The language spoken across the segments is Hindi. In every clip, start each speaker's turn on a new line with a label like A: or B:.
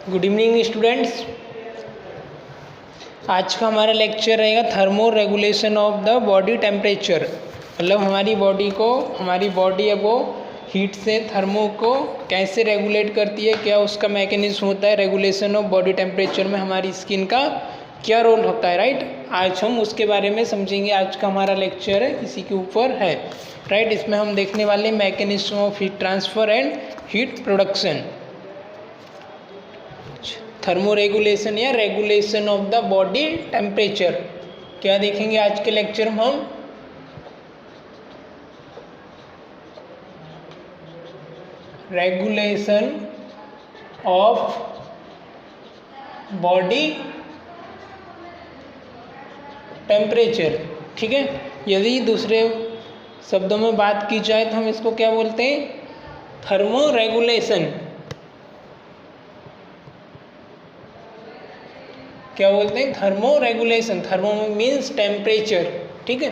A: Good evening students. आज का हमारा लेक्चर रहेगा thermo regulation of the body temperature. मतलब हमारी बॉडी है वो हीट से थर्मो को कैसे रेगुलेट करती है, क्या उसका मैकेनिज्म होता है। रेगुलेशन ऑफ बॉडी टेम्परेचर में हमारी स्किन का क्या रोल होता है, राइट। आज हम उसके बारे में समझेंगे। आज का हमारा लेक्चर है इसी के ऊपर है, राइट। इसमें हम देखने वाले mechanism of heat transfer and heat production, thermoregulation या regulation of the body temperature. क्या देखेंगे आज के लेक्चर में हम? रेगुलेशन ऑफ बॉडी टेम्परेचर, ठीक है। यदि दूसरे शब्दों में बात की जाए तो हम इसको क्या बोलते हैं? Thermo regulation. क्या बोलते हैं? Thermo regulation. Thermo means temperature, ठीक है।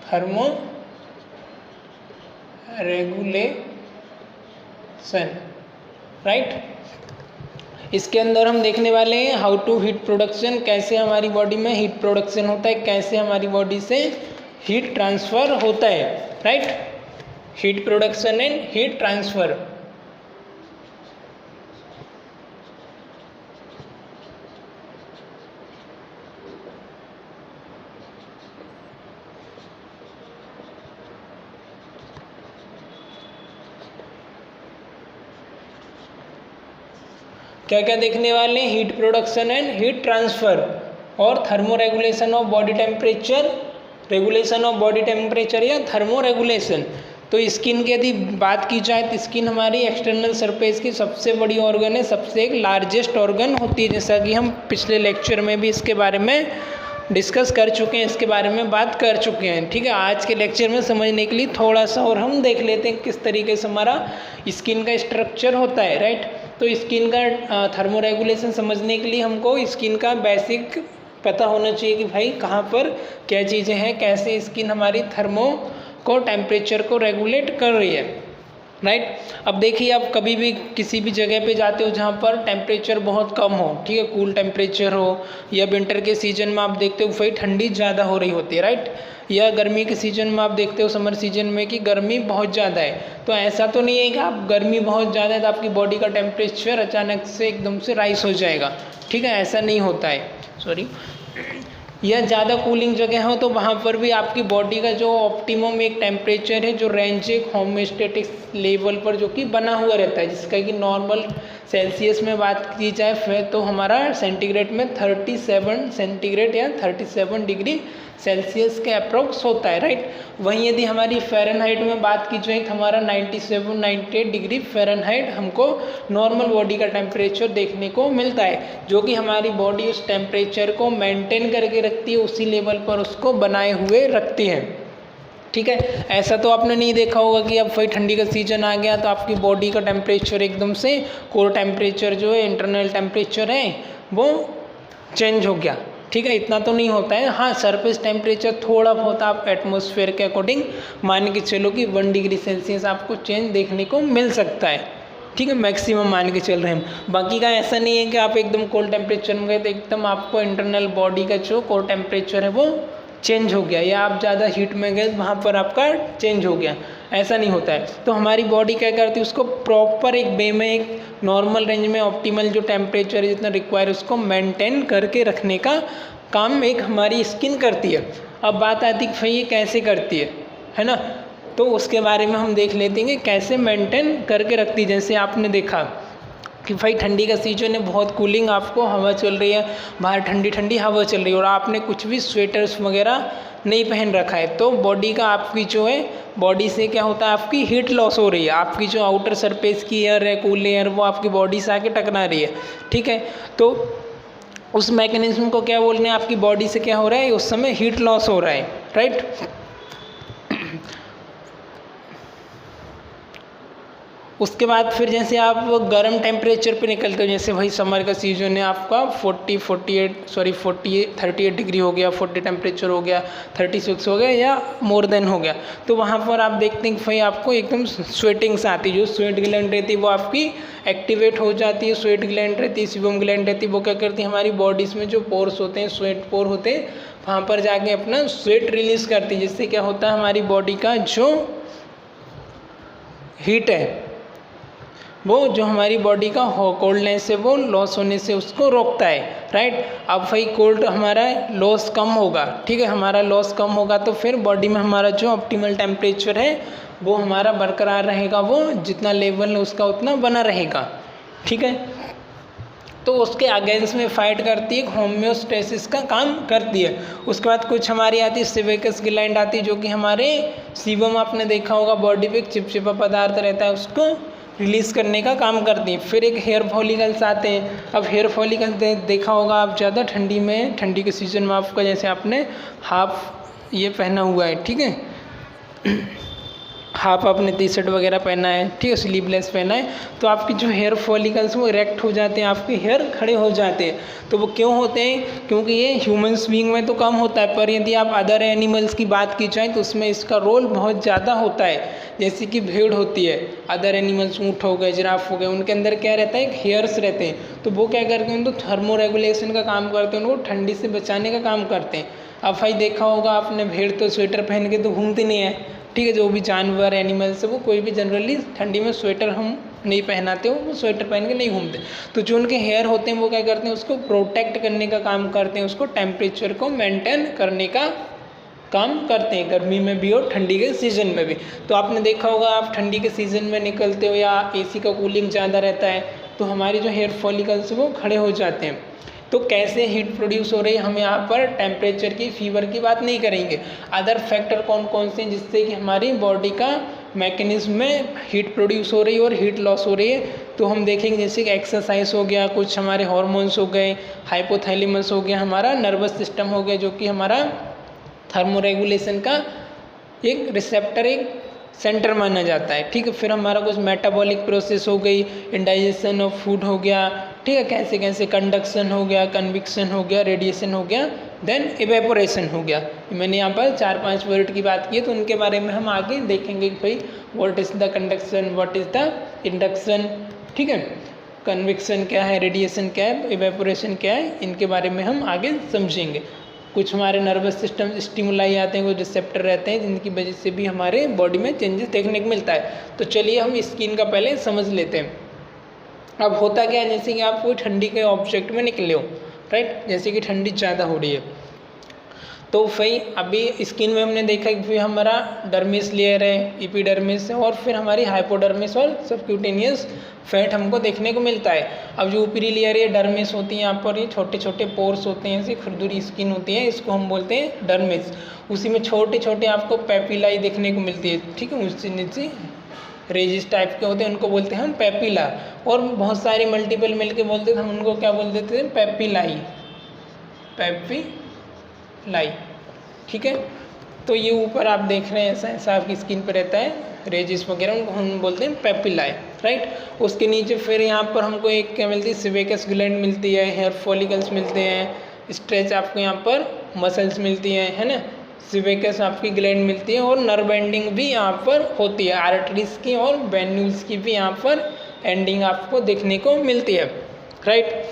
A: Thermo regulation, right. इसके अंदर हम देखने वाले हैं हाउ टू हीट प्रोडक्शन, कैसे हमारी बॉडी में हीट प्रोडक्शन होता है, कैसे हमारी बॉडी से हीट ट्रांसफ़र होता है, right. Heat production and heat transfer. क्या क्या देखने वाले हैं? Heat production and heat transfer और thermoregulation of body temperature, regulation of body temperature या थर्मो रेगुलेशन। तो स्किन की यदि बात की जाए तो स्किन हमारी एक्सटर्नल सरफेस की सबसे बड़ी ऑर्गन है, सबसे एक लार्जेस्ट ऑर्गन होती है। जैसा कि हम पिछले लेक्चर में भी इसके बारे में डिस्कस कर चुके हैं, इसके बारे में बात कर चुके हैं, ठीक है। आज के लेक्चर में समझने के लिए थोड़ा सा और हम देख लेते हैं किस तरीके से हमारा स्किन का स्ट्रक्चर होता है, राइट। तो स्किन का थर्मो रेगुलेशन समझने के लिए हमको स्किन का बेसिक पता होना चाहिए कि भाई कहाँ पर क्या चीज़ें हैं, कैसे स्किन हमारी थर्मो को टेम्परेचर को रेगुलेट कर रही है, राइट। अब देखिए, आप कभी भी किसी भी जगह पे जाते हो जहाँ पर टेम्परेचर बहुत कम हो, ठीक है, कूल टेम्परेचर हो, या विंटर के सीजन में आप देखते हो भाई ठंडी ज़्यादा हो रही होती है, राइट। या गर्मी के सीजन में आप देखते हो समर सीजन में कि गर्मी बहुत ज़्यादा है। तो ऐसा तो नहीं है कि आप गर्मी बहुत ज़्यादा है तो आपकी बॉडी का टेम्परेचर अचानक से एकदम से राइज हो जाएगा, ठीक है, ऐसा नहीं होता है, सॉरी। या ज़्यादा कूलिंग जगह हो तो वहाँ पर भी आपकी बॉडी का जो ऑप्टिमम एक टेम्परेचर है, जो रेंज एक होम्योस्टेटिक लेवल पर जो कि बना हुआ रहता है, जिसका कि नॉर्मल सेल्सियस में बात की जाए फिर तो हमारा सेंटीग्रेड में 37 सेंटीग्रेड या 37 डिग्री सेल्सियस के अप्रोक्स होता है, राइट। वहीं यदि हमारी फ़ारेनहाइट में बात की जाए तो हमारा 97-98 डिग्री फ़ारेनहाइट हमको नॉर्मल बॉडी का टेम्परेचर देखने को मिलता है, जो कि हमारी बॉडी उस टेम्परेचर को मेंटेन करके रखती है, उसी लेवल पर उसको बनाए हुए रखती है, ठीक है। ऐसा तो आपने नहीं देखा होगा कि अब भाई ठंडी का सीजन आ गया तो आपकी बॉडी का टेम्परेचर एकदम से कोर टेम्परेचर जो है, इंटरनल टेम्परेचर है, वो चेंज हो गया, ठीक है। इतना तो नहीं होता है। हाँ, सरफेस टेम्परेचर थोड़ा बहुत आप एटमॉस्फेयर के अकॉर्डिंग मान के चलो कि 1 डिग्री सेल्सियस आपको चेंज देखने को मिल सकता है, ठीक है, मैक्सिमम मान के चल रहे हैं। बाकी का ऐसा नहीं है कि आप एकदम कोल्ड टेम्परेचर में गए तो एकदम आपको इंटरनल बॉडी का जो कोर टेम्परेचर है वो चेंज हो गया, या आप ज़्यादा हीट में गए वहाँ पर आपका चेंज हो गया, ऐसा नहीं होता है। तो हमारी बॉडी क्या करती है, उसको प्रॉपर एक वे में, एक नॉर्मल रेंज में ऑप्टिमल जो टेम्परेचर है जितना रिक्वायर उसको मेंटेन करके रखने का काम एक हमारी स्किन करती है। अब बात आती है कि भाई ये कैसे करती है ना। तो उसके बारे में हम देख लेते हैं कैसे मेंटेन करके रखती है। जैसे आपने देखा कि भाई ठंडी का सीजन है, बहुत कूलिंग आपको हवा चल रही है, बाहर ठंडी ठंडी हवा चल रही है और आपने कुछ भी स्वेटर्स वगैरह नहीं पहन रखा है, तो बॉडी का आपकी जो है, बॉडी से क्या होता है, आपकी हीट लॉस हो रही है। आपकी जो आउटर सरफेस की एयर है, कूल एयर, वो आपकी बॉडी से आके टकरा रही है, ठीक है। तो उस मैकेनिज्म को क्या बोलने हैं, आपकी बॉडी से क्या हो रहा है, उस समय हीट लॉस हो रहा है, राइट। उसके बाद फिर जैसे आप गर्म टेम्परेचर पे निकलते हो, जैसे वही समर का सीजन है आपका 38 डिग्री हो गया, 40 टेम्परेचर हो गया, 36 हो गया या मोर देन हो गया, तो वहाँ पर आप देखते हैं कि भाई आपको एकदम स्वेटिंग्स आती है, जो स्वेट ग्लैंड रहती है वो आपकी एक्टिवेट हो जाती है। स्वेट ग्लैंड रहती है, सीबम ग्लैंड रहती है, वो क्या करती है हमारी बॉडीज़ में जो पोर्स होते हैं, स्वेट पोर होते हैं, वहाँ पर जाके अपना स्वेट रिलीज़ करती है, जिससे क्या होता है हमारी बॉडी का जो हीट है वो जो हमारी बॉडी का कोल्डनेस है वो लॉस होने से उसको रोकता है, राइट। अब भाई कोल्ड हमारा लॉस कम होगा, ठीक है, हमारा लॉस कम होगा तो फिर बॉडी में हमारा जो ऑप्टिमल टेम्परेचर है वो हमारा बरकरार रहेगा, वो जितना लेवल है उसका उतना बना रहेगा, ठीक है। तो उसके अगेंस्ट में फाइट करती है, होम्योस्टेसिस का काम करती है। उसके बाद कुछ हमारी आती है सेबेकस ग्लैंड आती है, जो कि हमारे सीबम आपने देखा होगा बॉडी पे चिपचिपा पदार्थ रहता है उसको रिलीज़ करने का काम करती है। फिर एक हेयर फॉलिकल्स आते हैं। अब हेयर फॉलिकल्स देखा होगा आप ज़्यादा ठंडी में, ठंडी के सीज़न में आपका जैसे आपने हाफ ये पहना हुआ है, ठीक है, हाफ आपने टी शर्ट वगैरह पहना है, ठीक है, स्लीवलेस पहना है, तो आपकी जो हेयर फॉलिकल्स वो इरेक्ट हो जाते हैं, आपके हेयर खड़े हो जाते हैं। तो वो क्यों होते हैं? क्योंकि ये ह्यूमन्स बीइंग में तो कम होता है, पर यदि आप अदर एनिमल्स की बात की जाए तो उसमें इसका रोल बहुत ज़्यादा होता है। जैसे कि भेड़ होती है, अदर एनिमल्स ऊँट हो गए, जिराफ हो गए, उनके अंदर क्या रहता है, हेयर्स रहते हैं, तो वो क्या करते हैं, उनको थर्मो रेगुलेशन का काम करते हैं, उनको ठंडी से बचाने का काम करते हैं। अब भाई देखा होगा आपने, भेड़ तो स्वेटर पहन के तो घूमती नहीं है, ठीक है, जो भी जानवर एनिमल्स है वो कोई भी जनरली ठंडी में स्वेटर हम नहीं पहनाते हो, वो स्वेटर पहन के नहीं घूमते। तो जो उनके हेयर होते हैं वो क्या करते हैं, उसको प्रोटेक्ट करने का काम करते हैं, उसको टेम्परेचर को मेंटेन करने का काम करते हैं, गर्मी में भी और ठंडी के सीज़न में भी। तो आपने देखा होगा, आप ठंडी के सीज़न में निकलते हो या एसी का कूलिंग ज़्यादा रहता है तो हमारी जो हेयर फॉलिकल्स वो खड़े हो जाते हैं। तो कैसे हीट प्रोड्यूस हो रही है, हम यहाँ पर टेम्परेचर की, फीवर की बात नहीं करेंगे। अदर फैक्टर कौन कौन से हैं जिससे कि हमारी बॉडी का मैकेनिज्म में हीट प्रोड्यूस हो रही है और हीट लॉस हो रही है, तो हम देखेंगे जैसे कि एक्सरसाइज हो गया, कुछ हमारे हार्मोन्स हो गए, हाइपोथैलेमस हो गया, हमारा नर्वस सिस्टम हो गया, जो कि हमारा थर्मोरेगुलेशन का एक रिसेप्टर, एक सेंटर माना जाता है, ठीक है। फिर हमारा कुछ मेटाबॉलिक प्रोसेस हो गई, इंडाइजेशन ऑफ फूड हो गया, ठीक है, कैसे कैसे कंडक्शन हो गया, कन्विक्शन हो गया, रेडिएशन हो गया, देन इवेपोरेशन हो गया। मैंने यहाँ पर 4-5 वर्ड की बात की है, तो उनके बारे में हम आगे देखेंगे कि भाई what is the conduction, what is the induction, ठीक है, कन्विक्शन क्या है, रेडिएशन क्या है, इवेपोरेशन क्या है, इनके बारे में हम आगे समझेंगे। कुछ हमारे नर्वस सिस्टम स्टिमुलाई आते हैं, कुछ रिसेप्टर रहते हैं, जिनकी वजह से भी हमारे बॉडी में चेंजेस देखने को मिलता है। तो चलिए हम स्किन का पहले समझ लेते हैं। अब होता क्या है, जैसे कि आप कोई ठंडी के ऑब्जेक्ट में निकले हो, राइट, जैसे कि ठंडी ज़्यादा हो रही है, तो भाई अभी स्किन में हमने देखा कि फिर हमारा डर्मिस लेयर है, एपिडर्मिस है, और फिर हमारी हाइपोडर्मिस और सबक्यूटेनियस फैट हमको देखने को मिलता है। अब जो ऊपरी लेयर है डर्मिस होती है, यहाँ पर ये छोटे छोटे पोर्स होते हैं, ऐसी खुरदुरी स्किन होती है, इसको हम बोलते हैं डर्मिस। उसी में छोटे छोटे आपको पेपिलाई देखने को मिलती है, ठीक है, उससे नीचे रेजिस टाइप के होते हैं, उनको बोलते हैं हम पेपिला, और बहुत सारी मल्टीपल मिलके बोलते हैं, हम उनको क्या बोल देते हैं, पेपिलाई, पेपिलाई, ठीक है। तो ये ऊपर आप देख रहे हैं ऐसा ऐसा आपकी स्किन पर रहता है, रेजिस वगैरह, उनको हम बोलते हैं पेपिलाई, राइट। उसके नीचे फिर यहाँ पर हमको एक क्या मिलती है, सेबेकस ग्लैंड मिलती है, हेयर फॉलिकल्स मिलते हैं, स्ट्रेच आपको यहाँ पर मसल्स मिलती हैं, है ना, सेबेकस आपकी ग्लैंड मिलती है, और नर्व एंडिंग भी यहाँ पर होती है, आर्टरीज की और वेन्यूल्स की भी यहाँ पर एंडिंग आपको देखने को मिलती है, राइट।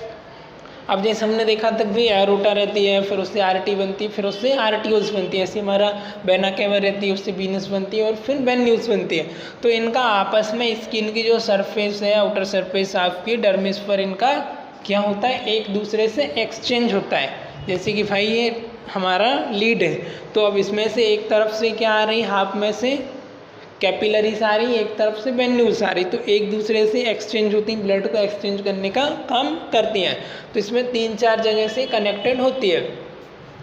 A: अब जैसे हमने देखा तक भी एरोटा रहती है, फिर उससे आरटी बनती है, फिर उससे आर्टियोल्स बनती है, ऐसे हमारा वेना कैवा रहती है, उससे वीनस बनती है, और फिर वेन्यूल्स बनती है। तो इनका आपस में स्किन की जो सरफेस है, आउटर सरफेस आपकी डर्मिस पर, इनका क्या होता है, एक दूसरे से एक्सचेंज होता है। जैसे कि भाई ये हमारा लीड है, तो अब इसमें से एक तरफ से क्या आ रही, हाफ में से कैपिलरीज आ रही, एक तरफ से वेन्यूल्स आ रही, तो एक दूसरे से एक्सचेंज होती हैं, ब्लड को एक्सचेंज करने का काम करती हैं। तो इसमें 3-4 जगह से कनेक्टेड होती है।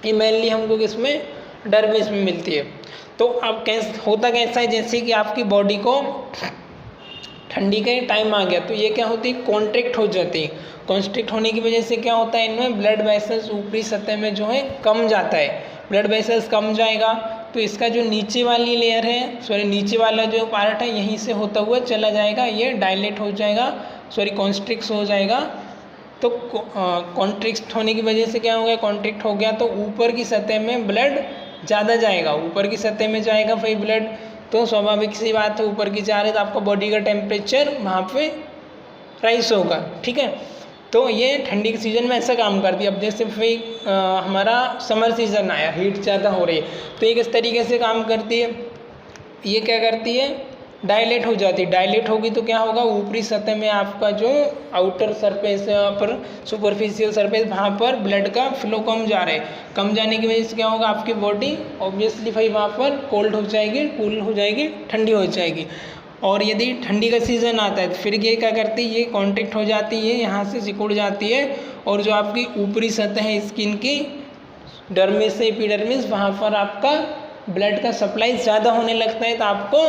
A: ये मेनली हमको किसमें, डर्मिस में मिलती है। तो अब कैसे होता कैसा है, जैसे कि आपकी बॉडी को ठंडी का टाइम आ गया तो ये क्या होती है, कॉन्ट्रैक्ट हो जाती है। कॉन्स्ट्रिक्ट होने की वजह से क्या होता है, इनमें ब्लड वेसल्स ऊपरी सतह में जो है कम जाता है, ब्लड वेसल्स कम जाएगा तो इसका जो नीचे वाली लेयर है, सॉरी नीचे वाला जो पार्ट है यहीं से होता हुआ चला जाएगा, ये डायलेट हो जाएगा, सॉरी कॉन्स्ट्रिक्ट हो जाएगा। तो कॉन्ट्रिक्ट होने की वजह से क्या हो गया, कॉन्ट्रिक्ट हो गया तो ऊपर की सतह में ब्लड ज़्यादा जाएगा, ऊपर की सतह में जाएगा भाई ब्लड, तो स्वाभाविक सी बात है ऊपर की जा रही तो आपका बॉडी का टेम्परेचर वहाँ पे राइज होगा। ठीक है, तो ये ठंडी के सीज़न में ऐसा काम करती है। अब जैसे भाई हमारा समर सीज़न आया, हीट ज़्यादा हो रही है, तो ये किस तरीके से काम करती है, ये क्या करती है, डायलेट हो जाती है। डायलेट होगी तो क्या होगा, ऊपरी सतह में आपका जो आउटर सरफेस है, वहाँ पर सुपरफिशियल सरफेस, वहाँ पर ब्लड का फ्लो कम जा रहा है। कम जाने की वजह से क्या होगा, आपकी बॉडी ऑब्वियसली भाई वहाँ पर कोल्ड हो जाएगी, कूल हो जाएगी, ठंडी हो जाएगी। और यदि ठंडी का सीज़न आता है तो फिर ये क्या करती है, ये कॉन्ट्रैक्ट हो जाती है, यहाँ से सिकुड़ जाती है, और जो आपकी ऊपरी सतह है स्किन की, डर्मिस से एपिडर्मिस, वहाँ पर आपका ब्लड का सप्लाई ज़्यादा होने लगता है, तो आपको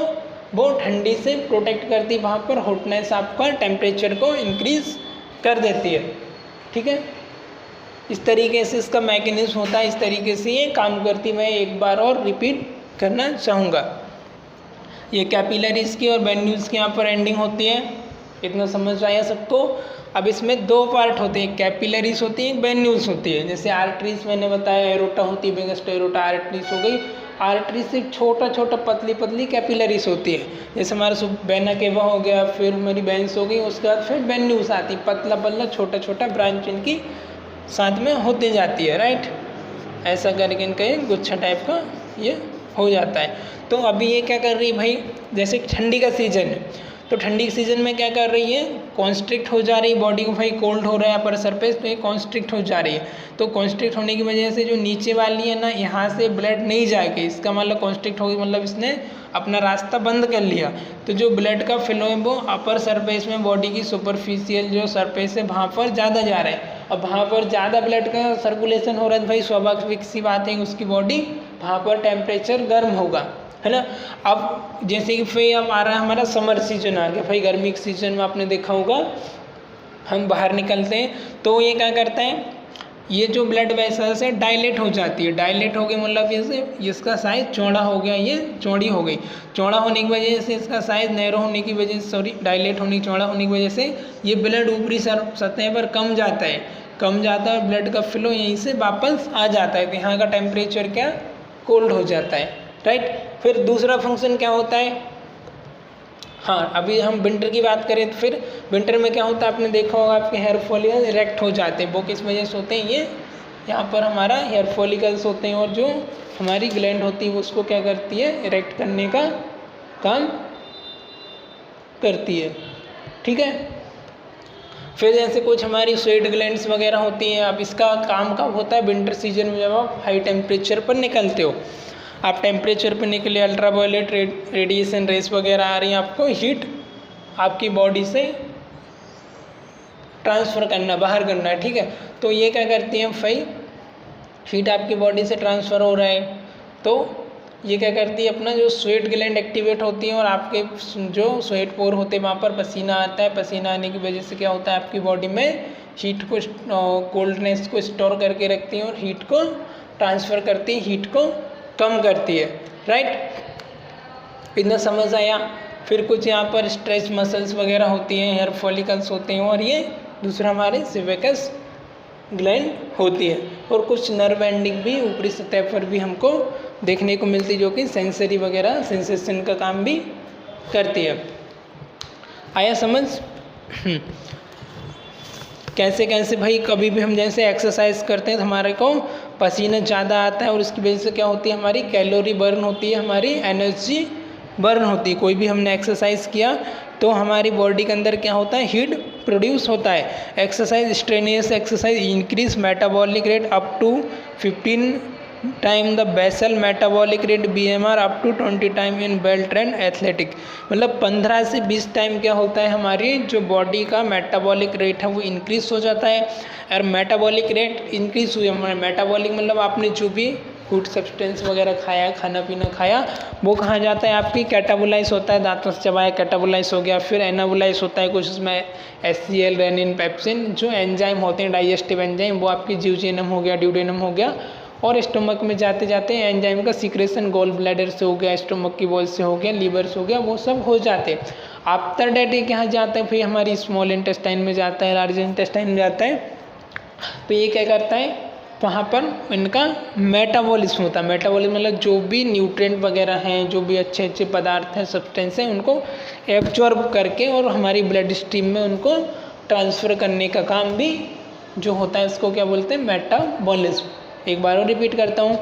A: वो ठंडी से प्रोटेक्ट करती है, वहाँ पर हॉटनेस आपका टेम्परेचर को इंक्रीज कर देती है। ठीक है, इस तरीके से इसका मैकेनिज्म होता है, इस तरीके से ये काम करती। मैं एक बार और रिपीट करना चाहूँगा। ये कैपिलरीज की और वेन्यूल्स की यहाँ पर एंडिंग होती है, इतना समझ आया सबको। अब इसमें दो पार्ट होते हैं, कैपिलरीज होती है, वेन्यूल्स होती है। जैसे आर्टरीज मैंने बताया, एरोटा होती है, बिगेस्ट एरोटा आर्टरीज हो गई। आर्टरी से छोटा छोटा पतली पतली कैपिलरीज होती है, जैसे हमारा वेना केवा हो गया, फिर हमारी वेंस हो गई, उसके बाद फिर वेन्यूल्स आती, पतला पतला छोटा छोटा ब्रांच इनकी साथ में होते जाती है, राइट। ऐसा करके इनका एक गुच्छा टाइप का ये हो जाता है। तो अभी ये क्या कर रही है भाई, जैसे ठंडी का सीजन है, तो ठंडी के सीज़न में क्या कर रही है, कॉन्स्ट्रिक्ट हो जा रही है बॉडी को, भाई कोल्ड हो रहा है अपर सरफेस, तो ये कॉन्स्ट्रिक्ट हो जा रही है। तो कॉन्स्ट्रिक्ट होने की वजह से जो नीचे वाली है ना, यहाँ से ब्लड नहीं जाएगी, इसका मतलब कॉन्स्ट्रिक्ट होगी, मतलब इसने अपना रास्ता बंद कर लिया। तो जो ब्लड का फ्लो है वो अपर सरफेस में, बॉडी की सुपरफिशियल जो सरफेस है वहाँ पर ज़्यादा जा रहा है। अब वहाँ पर ज़्यादा ब्लड का सर्कुलेशन हो रहा है, भाई स्वाभाविक सी बात है उसकी बॉडी वहाँ पर टेम्परेचर गर्म होगा, है ना। अब जैसे कि फिर अब आ रहा है हमारा समर सीजन आ गया, भाई गर्मी के सीजन में आपने देखा होगा हम बाहर निकलते हैं, तो ये क्या करता है, ये जो ब्लड वेसल्स है डायलेट हो जाती है। डायलेट हो गई मतलब जैसे इसका साइज़ चौड़ा हो गया, ये चौड़ी हो गई। चौड़ा होने की वजह से इसका साइज़ नैरो होने की वजह से, सॉरी डायलेट होने चौड़ा होने की वजह से ये ब्लड ऊपरी सतह पर कम जाता है, कम जाता है, ब्लड का फ्लो यहीं से वापस आ जाता है, तो यहाँ का टेम्परेचर क्या, कोल्ड हो जाता है, राइट। फिर दूसरा फंक्शन क्या होता है, हाँ अभी हम विंटर की बात करें तो फिर विंटर में क्या होता है, आपने देखा होगा आपके हेयर फॉलिकल्स इरेक्ट हो जाते हैं। वो किस वजह से होते हैं, ये यहाँ पर हमारा हेयर फॉलिकल्स होते हैं, और जो हमारी ग्लैंड होती है वो उसको क्या करती है, इरेक्ट करने का काम करती है। ठीक है, फिर जैसे कुछ हमारी स्वेट ग्लैंड्स वगैरह होती हैं। अब इसका काम कब होता है, विंटर सीजन में, जब आप हाई टेम्परेचर पर निकलते हो। आप टेम्परेचर पर निकले, अल्ट्रावायलेट रेडिएशन रेस वगैरह आ रही हैं, आपको हीट आपकी बॉडी से ट्रांसफ़र करना, बाहर करना है। ठीक है, तो ये क्या करती हैं भाई, हीट आपकी बॉडी से ट्रांसफ़र हो रहा है, तो ये क्या करती है, अपना जो स्वेट ग्लैंड एक्टिवेट होती है, और आपके जो स्वेट पोर होते हैं वहाँ पर पसीना आता है। पसीना आने की वजह से क्या होता है, आपकी बॉडी में हीट को, कोल्डनेस को स्टोर करके रखती है, और हीट को ट्रांसफ़र करती है, हीट को कम करती है, राइट। इतना समझ आया। फिर कुछ यहाँ पर स्ट्रेच मसल्स वगैरह होती हैं, हेयर फॉलिकल्स होते हैं, और ये दूसरा हमारे सेबेकस ग्लैंड होती है। और कुछ नर्व एंडिंग भी ऊपरी सतह पर भी हमको देखने को मिलती है, जो कि सेंसरी वगैरह सेंसेशन का काम भी करती है। आया समझ। कैसे कैसे भाई, कभी भी हम जैसे एक्सरसाइज करते हैं तो हमारे को पसीना ज़्यादा आता है, और उसकी वजह से क्या होती है, हमारी कैलोरी बर्न होती है, हमारी एनर्जी बर्न होती है। कोई भी हमने एक्सरसाइज किया तो हमारी बॉडी के अंदर क्या होता है, हीट प्रोड्यूस होता है। Exercise, strenuous exercise increase metabolic rate up to 15 time the basal metabolic rate BMR up to 20 time in well trained athletic. मतलब 15 से 20 टाइम क्या होता है, हमारी जो बॉडी का मेटाबॉलिक रेट है वो इंक्रीज हो जाता है। और मेटाबॉलिक रेट इंक्रीज हुई, मेटाबॉलिक मतलब आपने जो भी फूड सब्सटेंस वगैरह खाया, खाना पीना खाया, वो कहाँ जाता है, आपकी कैटाबोलाइज होता है, दांतों से चबाया कैटाबोलाइज हो गया। फिर एनाबोलाइज होता है कुछ, उसमें HCl, रेनिन, पेप्सिन जो एंजाइम होते हैं, डाइजेस्टिव एंजाइम, वो आपकी ज्यूजेनम हो गया, ड्यूडेनम हो गया, और स्टोमक में जाते जाते एंजाइम का सीक्रेशन गॉल ब्लैडर से हो गया, स्टोमक की वॉल से हो गया, लीवर से हो गया, वो सब हो जाते। आफ्टर डेट ये कहाँ जाता है, फिर हमारी स्मॉल इंटेस्टाइन में जाता है, लार्ज इंटेस्टाइन में जाता है। तो ये क्या करता है, वहाँ पर इनका मेटाबॉलिज्म होता है। मेटाबॉलिज्म मतलब जो भी न्यूट्रिएंट वगैरह हैं, जो भी अच्छे अच्छे पदार्थ हैं, सब्सटेंस हैं, उनको एब्जॉर्ब करके और हमारी ब्लड स्ट्रीम में उनको ट्रांसफ़र करने का काम भी जो होता है, इसको क्या बोलते हैं, मेटाबॉलिज्म। एक बार और रिपीट करता हूँ,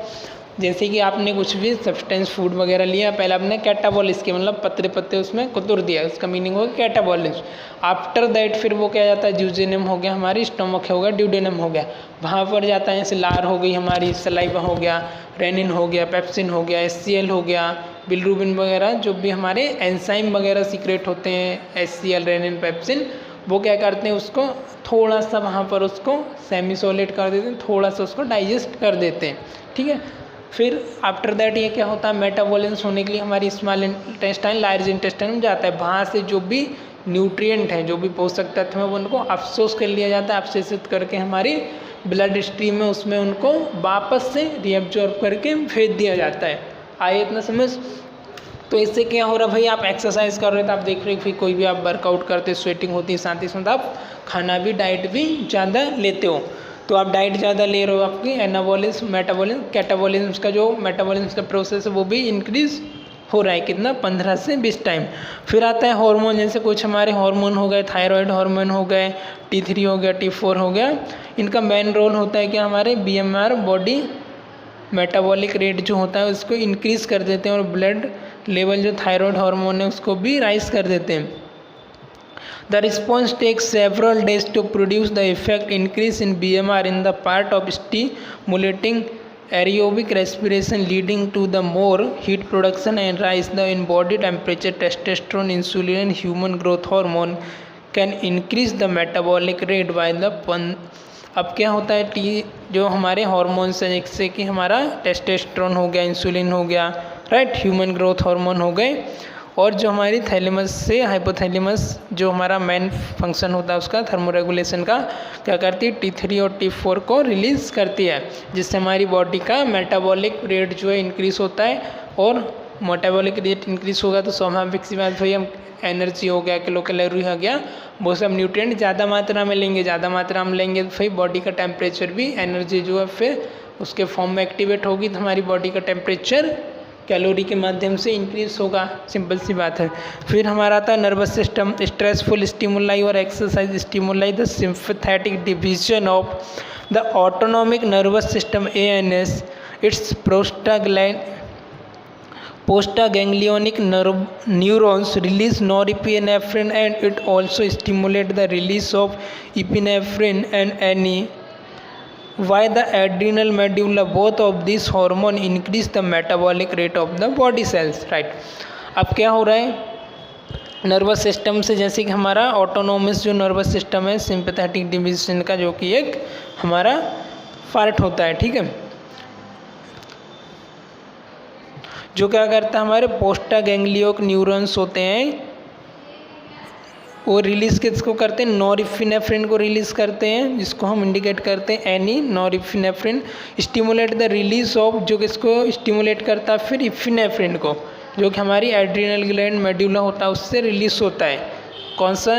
A: जैसे कि आपने कुछ भी सब्सटेंस फूड वगैरह लिया, पहले आपने कैटाबॉलिज्म किया, मतलब पत्ते पत्ते उसमें कुतुर दिया, उसका मीनिंग होगा कैटाबॉलिज्म। आफ्टर दैट फिर वो क्या जाता है, ज्यूजेनम हो गया, हमारी स्टोमक हो गया, ड्यूडेनम हो गया, वहाँ पर जाता है जैसे लार हो गई, हमारी सलाइवा हो गया, रेनिन हो गया, पेप्सिन हो गया, HCl हो गया, बिलरुबिन वगैरह, जो भी हमारे एंजाइम वगैरह सीक्रेट होते हैं, HCl, रेनिन, पेप्सिन, वो क्या करते हैं, उसको थोड़ा सा वहाँ पर उसको सेमी सॉलिड कर देते हैं, थोड़ा सा उसको डाइजेस्ट कर देते हैं, ठीक है। फिर आफ्टर दैट ये क्या होता है, मेटाबॉलिज्म होने के लिए हमारी स्मॉल इंटेस्टाइन, लार्ज इंटेस्टाइन में जाता है, वहाँ से जो भी न्यूट्रिएंट हैं, जो भी पोषक तत्व हैं, वो उनको अफसोस कर लिया जाता है, अवशोषित करके हमारी ब्लड स्ट्रीम में उसमें उनको वापस से रीअब्जॉर्ब करके भेज दिया जाता है। आइए इतना समझ। तो इससे क्या हो रहा है भाई, आप एक्सरसाइज कर रहे हो तो आप देख रहे हो फिर कोई भी आप वर्कआउट करते, स्वेटिंग होती है, साथ ही साथ आप खाना भी, डाइट भी ज़्यादा लेते हो। तो आप डाइट ज़्यादा ले रहे हो, आपकी एनाबॉलिज्म, मेटाबॉलिज्म, कैटाबॉलिज्म का जो मेटाबॉलिज्म का प्रोसेस है वो भी इंक्रीज हो रहा है, कितना, 15 से 20 टाइम। फिर आता है हार्मोन, जैसे कुछ हमारे हार्मोन हो गए, थायराइड हार्मोन हो गए, T3 हो गया, T4 हो गया। इनका मेन रोल होता है कि हमारे BMR, बॉडी मेटाबॉलिक रेट जो होता है उसको इंक्रीज़ कर देते हैं, और ब्लड लेवल जो थायराइड हार्मोन है उसको भी राइज कर देते हैं। The response takes several days to produce the effect increase in BMR in the part of stimulating aerobic respiration, leading to the more heat production and rise the in body temperature. Testosterone, insulin and human growth hormone can increase the metabolic rate by the अब क्या होता है, जो हमारे हार्मोन्स हैं, जैसे कि हमारा टेस्टोस्टेरोन हो गया, इंसुलिन हो गया, राइट, ह्यूमन ग्रोथ हार्मोन हो गए, और जो हमारी थैलेमस से हाइपोथैलेमस जो हमारा मेन फंक्शन होता है उसका थर्मोरेगुलेशन का, क्या करती है, T3 और T4 को रिलीज़ करती है, जिससे हमारी बॉडी का मेटाबॉलिक रेट जो है इंक्रीज़ होता है। और मेटाबॉलिक रेट इंक्रीज़ होगा तो स्वाभाविक सी बात भाई, हम एनर्जी हो गया, किलो कैलोरी हो गया, वो सब न्यूट्रिएंट ज़्यादा मात्रा में लेंगे, ज़्यादा मात्रा में लेंगे तो फिर बॉडी का टेम्परेचर भी, एनर्जी जो है फिर उसके फॉर्म में एक्टिवेट होगी, तो हमारी बॉडी का टेम्परेचर कैलोरी के माध्यम से इंक्रीज होगा, सिंपल सी बात है। फिर हमारा आता है नर्वस सिस्टम, स्ट्रेसफुल स्टिमुलाई और exercise stimuli, the sympathetic division of the autonomic nervous system ANS, it's postganglionic neurons release norepinephrine and it also stimulate the release of epinephrine and NE. Why the adrenal medulla, both of these hormone increase the metabolic rate of the body cells, right। अब क्या हो रहा है नर्वस सिस्टम से, जैसे कि हमारा ऑटोनोमस जो नर्वस सिस्टम है, सिंपैथेटिक डिवीजन का, जो कि एक हमारा पार्ट होता है, ठीक है, जो क्या करता है, हमारे पोस्टागैंग्लियोनिक न्यूरॉन्स होते हैं, वो रिलीज़ किसको करते हैं, नॉरएपिनेफ्रिन को रिलीज़ करते हैं, जिसको हम इंडिकेट करते हैं NE, norepinephrine. Stimulate the release of, जो किसको स्टिमुलेट करता है, फिर इपिनेफ्रिन को, जो कि हमारी एड्रिनल ग्लैंड मेड्यूला होता है उससे रिलीज होता है। कौन सा,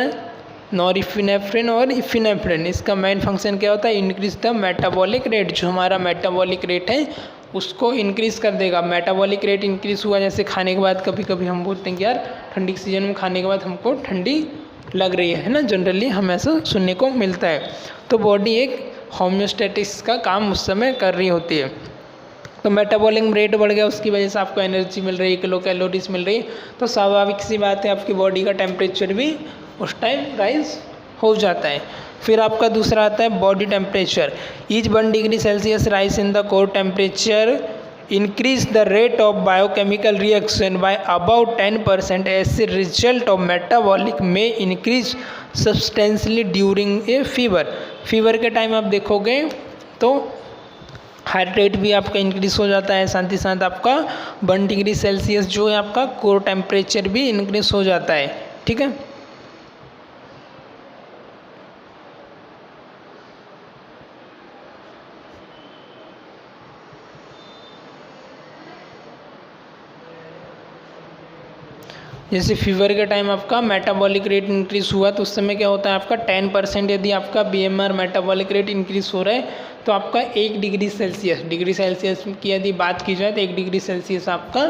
A: नॉरएपिनेफ्रिन और इपिनेफ्रिन। इसका मेन फंक्शन क्या होता है, इंक्रीज द मेटाबॉलिक रेट, जो हमारा मेटाबॉलिक रेट है उसको इंक्रीज़ कर देगा। मेटाबॉलिक रेट इंक्रीज़ हुआ, जैसे खाने के बाद कभी कभी हम बोलते हैं कि यार ठंडी के सीजन में खाने के बाद हमको ठंडी लग रही है ना, जनरली हम ऐसा सुनने को मिलता है। तो बॉडी एक होम्योस्टैटिक्स का काम उस समय कर रही होती है। तो मेटाबॉलिक रेट बढ़ गया, उसकी वजह से आपको एनर्जी मिल रही है, किलो कैलोरीज मिल रही है, तो स्वाभाविक सी बात है आपकी बॉडी का टेम्परेचर भी उस टाइम राइज हो जाता है। फिर आपका दूसरा आता है body temperature. Each 1 degree Celsius rise in the core temperature increase the rate of biochemical reaction by about 10%, as a result of metabolic may increase substantially during a fever। Fever के टाइम आप देखोगे तो हार्ट रेट भी आपका इंक्रीज हो जाता है, साथ ही साथ आपका 1 डिग्री सेल्सियस जो है आपका कोर टेम्परेचर भी इंक्रीज हो जाता है, ठीक है। जैसे फीवर के टाइम आपका मेटाबॉलिक रेट इंक्रीज हुआ तो उस समय क्या होता है आपका 10% यदि आपका BMR मेटाबॉलिक रेट इंक्रीज हो रहा है तो आपका 1 डिग्री सेल्सियस की यदि बात की जाए तो 1 डिग्री सेल्सियस आपका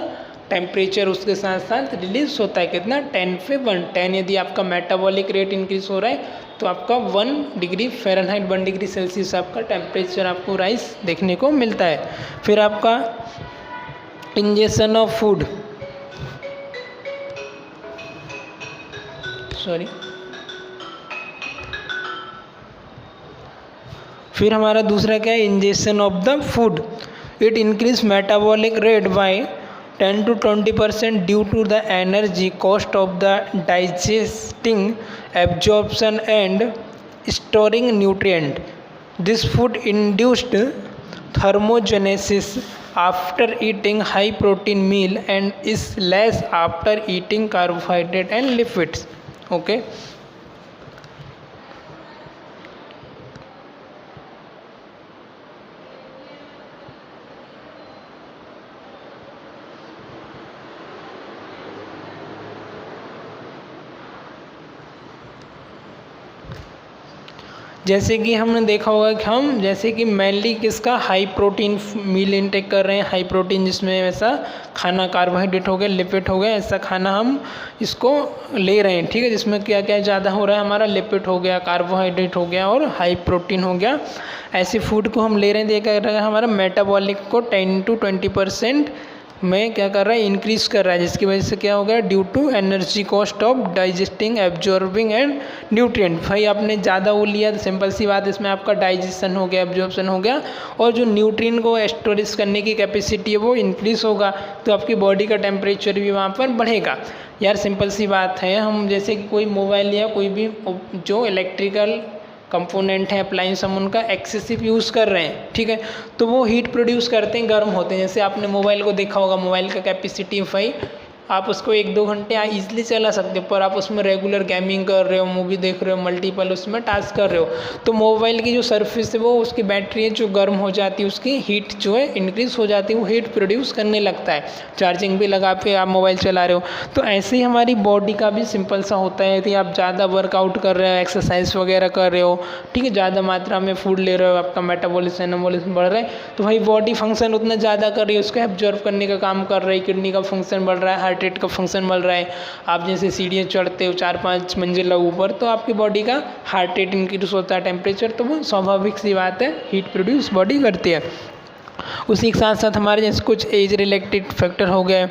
A: टेम्परेचर उसके साथ साथ रिलीज होता है। कितना? 10 पे 1। 10 यदि आपका मेटाबॉलिक रेट इंक्रीज हो रहा है तो आपका 1 डिग्री फ़ारेनहाइट 1 डिग्री सेल्सियस आपका टेम्परेचर आपको राइज देखने को मिलता है। फिर आपका इंजेक्शन ऑफ फूड, फिर हमारा दूसरा क्या है? Injection of the food. It increase metabolic rate by 10 to 20% due to the energy cost of the digesting, absorption and storing nutrient. This food induced thermogenesis after eating high protein meal and is less after eating carbohydrate and lipids. Okay. जैसे कि हमने देखा होगा कि हम जैसे कि मेनली किसका हाई प्रोटीन मील इनटेक कर रहे हैं, हाई प्रोटीन जिसमें ऐसा खाना कार्बोहाइड्रेट हो गया, लिपिड हो गया, ऐसा खाना हम इसको ले रहे हैं, ठीक है, जिसमें क्या क्या ज़्यादा हो रहा है हमारा लिपिड हो गया, कार्बोहाइड्रेट हो गया और हाई प्रोटीन हो गया। ऐसे फूड को हम ले रहे हैं, देखा रहा है हमारा मेटाबॉलिक को 10 to 20% में क्या कर रहा है? इंक्रीज़ कर रहा है, जिसकी वजह से क्या हो गया? Due to energy cost of digesting, absorbing and nutrient. भाई आपने ज़्यादा वो लिया तो सिंपल सी बात, इसमें आपका डाइजेशन हो गया, एब्जॉर्प्शन हो गया और जो न्यूट्रिएंट को स्टोरेज करने की कैपेसिटी है वो इंक्रीज़ होगा, तो आपकी बॉडी का टेम्परेचर भी वहाँ पर बढ़ेगा। यार सिंपल सी बात है, हम जैसे कि कोई मोबाइल या कोई भी जो इलेक्ट्रिकल कंपोनेंट है, अप्लायंस, हम उनका एक्सेसिव यूज़ कर रहे हैं, ठीक है, तो वो हीट प्रोड्यूस करते हैं, गर्म होते हैं। जैसे आपने मोबाइल को देखा होगा, मोबाइल का कैपेसिटी भाई आप उसको 1-2 घंटे ईजिली चला सकते हो, पर आप उसमें रेगुलर गेमिंग कर रहे हो, मूवी देख रहे हो, मल्टीपल उसमें टास्क कर रहे हो, तो मोबाइल की जो सरफेस है वो उसकी बैटरी है जो गर्म हो जाती है, उसकी हीट जो है इंक्रीज हो जाती है, वो हीट प्रोड्यूस करने लगता है। चार्जिंग भी लगा के आप मोबाइल चला रहे हो, तो ऐसे ही हमारी बॉडी का भी सिंपल सा होता है। यदि आप ज़्यादा वर्कआउट कर रहे हो, एक्सरसाइज वगैरह कर रहे हो, ठीक है, ज़्यादा मात्रा में फूड ले रहे हो, आपका मेटाबॉलिज्म एनाबॉलिज्म बढ़ रहा है, तो भाई बॉडी फंक्शन उतना ज़्यादा कर रही है, उसको एब्जॉर्ब करने का काम कर रही है, किडनी का फंक्शन बढ़ रहा है, हार्ट रेट का फंक्शन बढ़ रहा है। आप जैसे सीढ़ियाँ चढ़ते हो 4-5 मंजिला ऊपर, तो आपकी बॉडी का हार्ट रेट इंक्रीज होता है, टेम्परेचर, तो वो स्वाभाविक सी बात है, हीट प्रोड्यूस बॉडी करती है। उसी के साथ साथ हमारे जैसे कुछ एज रिलेटेड फैक्टर हो गए।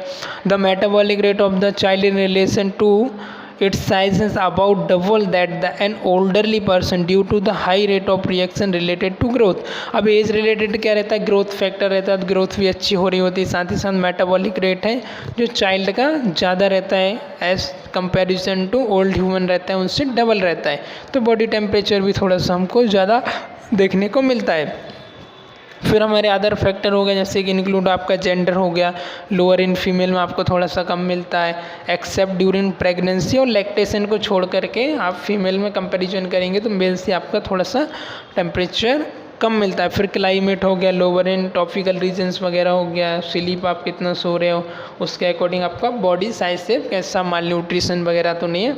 A: The metabolic rate of the child in relation to its size is about double that the an elderly person due to the high rate of reaction related to growth। अब एज रिलेटेड क्या रहता है? ग्रोथ फैक्टर रहता है, ग्रोथ भी अच्छी हो रही होती है, साथ ही साथ मेटाबॉलिक रेट है जो चाइल्ड का ज़्यादा रहता है as comparison to old human रहता है, उनसे डबल रहता है, तो बॉडी टेम्परेचर भी थोड़ा सा हमको ज़्यादा देखने को मिलता है। फिर हमारे अदर फैक्टर हो गए जैसे कि इंक्लूड आपका जेंडर हो गया, लोअर इन फीमेल में आपको थोड़ा सा कम मिलता है, एक्सेप्ट ड्यूरिंग प्रेगनेंसी और लैक्टेशन को छोड़ करके आप फीमेल में कंपैरिजन करेंगे तो मेल से आपका थोड़ा सा टेम्परेचर कम मिलता है। फिर क्लाइमेट हो गया, लोअर इन ट्रॉपिकल रीजन्स वगैरह हो गया, स्लीप आप कितना सो रहे हो उसके अकॉर्डिंग आपका बॉडी साइज से कैसा माल न्यूट्रिशन वगैरह तो नहीं है,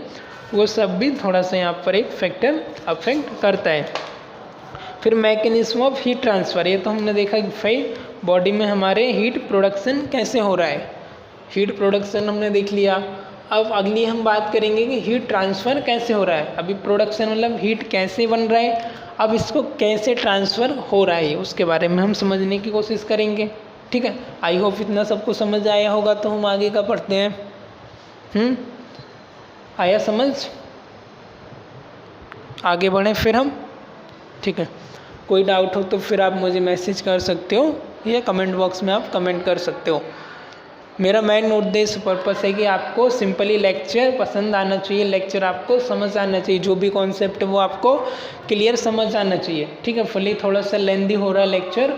A: वो सब भी थोड़ा सा यहाँ पर एक फैक्टर अफेक्ट करता है। फिर मैकेनिज्म ऑफ हीट ट्रांसफ़र, ये तो हमने देखा कि भाई बॉडी में हमारे हीट प्रोडक्शन कैसे हो रहा है, हीट प्रोडक्शन हमने देख लिया। अब अगली हम बात करेंगे कि हीट ट्रांसफ़र कैसे हो रहा है। अभी प्रोडक्शन मतलब हीट कैसे बन रहा है, अब इसको कैसे ट्रांसफ़र हो रहा है उसके बारे में हम समझने की कोशिश करेंगे, ठीक है। आई होप इतना सबको समझ आया होगा, तो हम आगे का पढ़ते हैं। आया समझ? आगे बढ़ें फिर हम, ठीक है। कोई डाउट हो तो फिर आप मुझे मैसेज कर सकते हो या कमेंट बॉक्स में आप कमेंट कर सकते हो। मेरा मेन उद्देश्य पर्पस है कि आपको सिंपली लेक्चर पसंद आना चाहिए, लेक्चर आपको समझ आना चाहिए, जो भी कॉन्सेप्ट है वो आपको क्लियर समझ आना चाहिए, ठीक है। फुली थोड़ा सा लेंदी हो रहा है लेक्चर,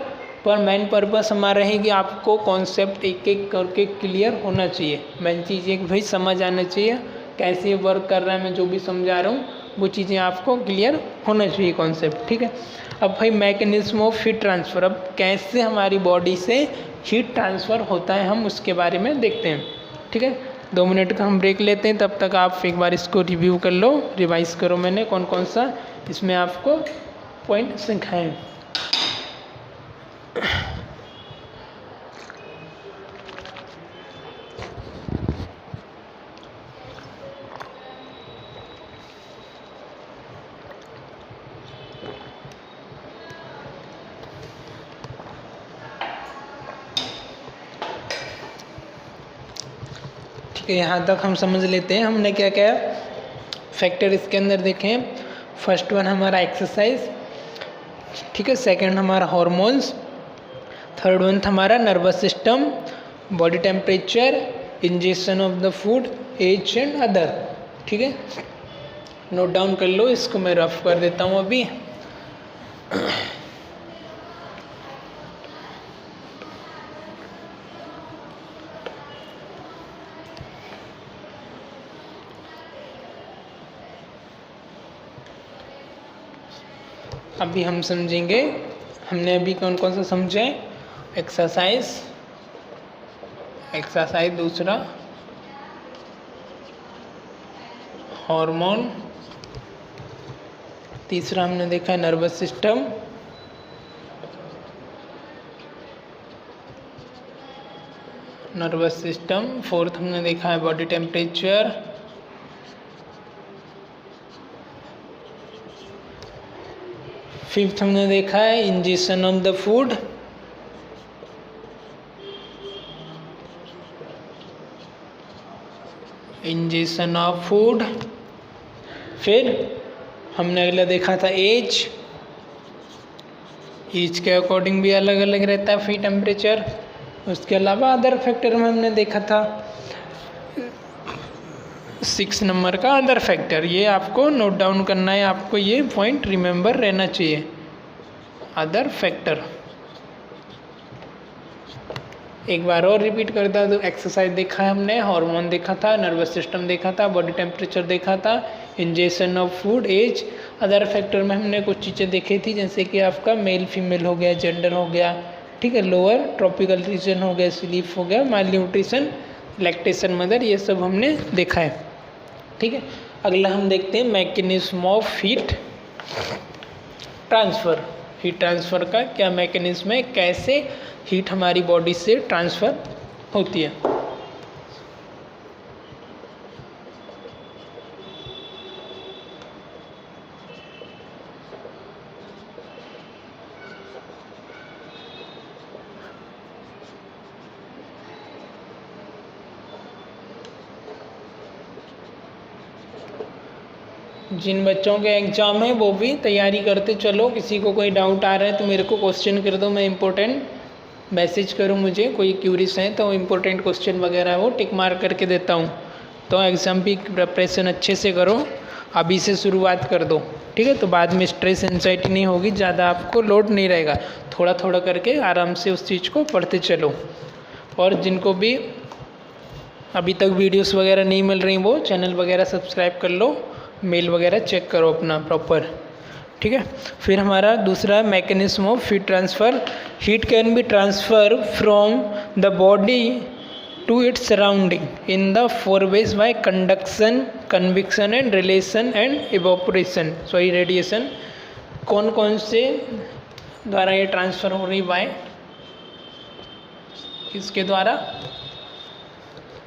A: पर मेन पर्पस हमारा है कि आपको कॉन्सेप्ट एक एक करके क्लियर होना चाहिए। मेन चीज़ एक भाई समझ आना चाहिए कैसे वर्क कर रहा है, मैं जो भी समझा रहा हूँ वो चीज़ें आपको क्लियर होना चाहिए कॉन्सेप्ट, ठीक है। अब भाई मैकेनिज्म ऑफ हीट ट्रांसफ़र, अब कैसे हमारी बॉडी से हीट ट्रांसफ़र होता है हम उसके बारे में देखते हैं, ठीक है। 2 मिनट का हम ब्रेक लेते हैं, तब तक आप एक बार इसको रिव्यू कर लो, रिवाइज करो मैंने कौन कौन सा इसमें आपको पॉइंट सिखाए। ठीक है, यहाँ तक हम समझ लेते हैं हमने क्या क्या फैक्टर इसके अंदर देखें। फर्स्ट वन हमारा एक्सरसाइज, ठीक है, सेकंड हमारा हार्मोन्स, थर्ड वन हमारा nervous system, body temperature, injection of the food, age and other. ठीक है, नोट डाउन कर लो, इसको मैं रफ कर देता हूँ अभी। अभी हम समझेंगे, हमने अभी कौन कौन सा समझे। एक्सरसाइज दूसरा, हार्मोन, तीसरा हमने देखा नर्वस सिस्टम, फोर्थ हमने देखा है बॉडी टेम्परेचर, फिफ्थ हमने देखा है इंजेक्शन ऑफ द फूड, फिर हमने अगला देखा था एज के अकॉर्डिंग भी अलग अलग रहता है फी टेम्परेचर। उसके अलावा अदर फैक्टर में हमने देखा था 6 नंबर का अदर फैक्टर, ये आपको नोट डाउन करना है, आपको ये पॉइंट रिमेंबर रहना चाहिए। अदर फैक्टर एक बार और रिपीट करता तो एक्सरसाइज देखा है हमने, हार्मोन देखा था, नर्वस सिस्टम देखा था, बॉडी टेम्परेचर देखा था, injection of food, age. Other factor में हमने कुछ चीज़ें देखी थी, जैसे कि आपका मेल फीमेल हो गया, जेंडर हो गया, ठीक है, लोअर ट्रॉपिकल रीजन हो गया, स्लीप हो गया, माइल्ड न्यूट्रिशन, लैक्टेशन मदर, ये सब हमने देखा है। ठीक है, अगला हम देखते हैं mechanism of heat transfer. Heat transfer का क्या मैकेनिज्म है, कैसे हीट हमारी बॉडी से ट्रांसफ़र होती है। जिन बच्चों के एग्ज़ाम है वो भी तैयारी करते चलो, किसी को कोई डाउट आ रहा है तो मेरे को क्वेश्चन कर दो, मैं इम्पोर्टेंट मैसेज करूँ, मुझे कोई क्यूरीज हैं तो इम्पोर्टेंट क्वेश्चन वगैरह वो टिक मार करके देता हूँ। तो एग्ज़ाम की प्रिपरेशन अच्छे से करो, अभी से शुरुआत कर दो, ठीक है, तो बाद में स्ट्रेस एंजाइटी नहीं होगी, ज़्यादा आपको लोड नहीं रहेगा, थोड़ा थोड़ा करके आराम से उस चीज़ को पढ़ते चलो। और जिनको भी अभी तक वीडियोस वगैरह नहीं मिल रही वो चैनल वगैरह सब्सक्राइब कर लो, मेल वगैरह चेक करो अपना प्रॉपर, ठीक है। फिर हमारा दूसरा mechanism of heat transfer. Heat can be transfer from the body to its surrounding in the 4 ways by conduction, convection and relation and evaporation, sorry radiation. कौन कौन से द्वारा ये ट्रांसफ़र हो रही, बाय किसके द्वारा।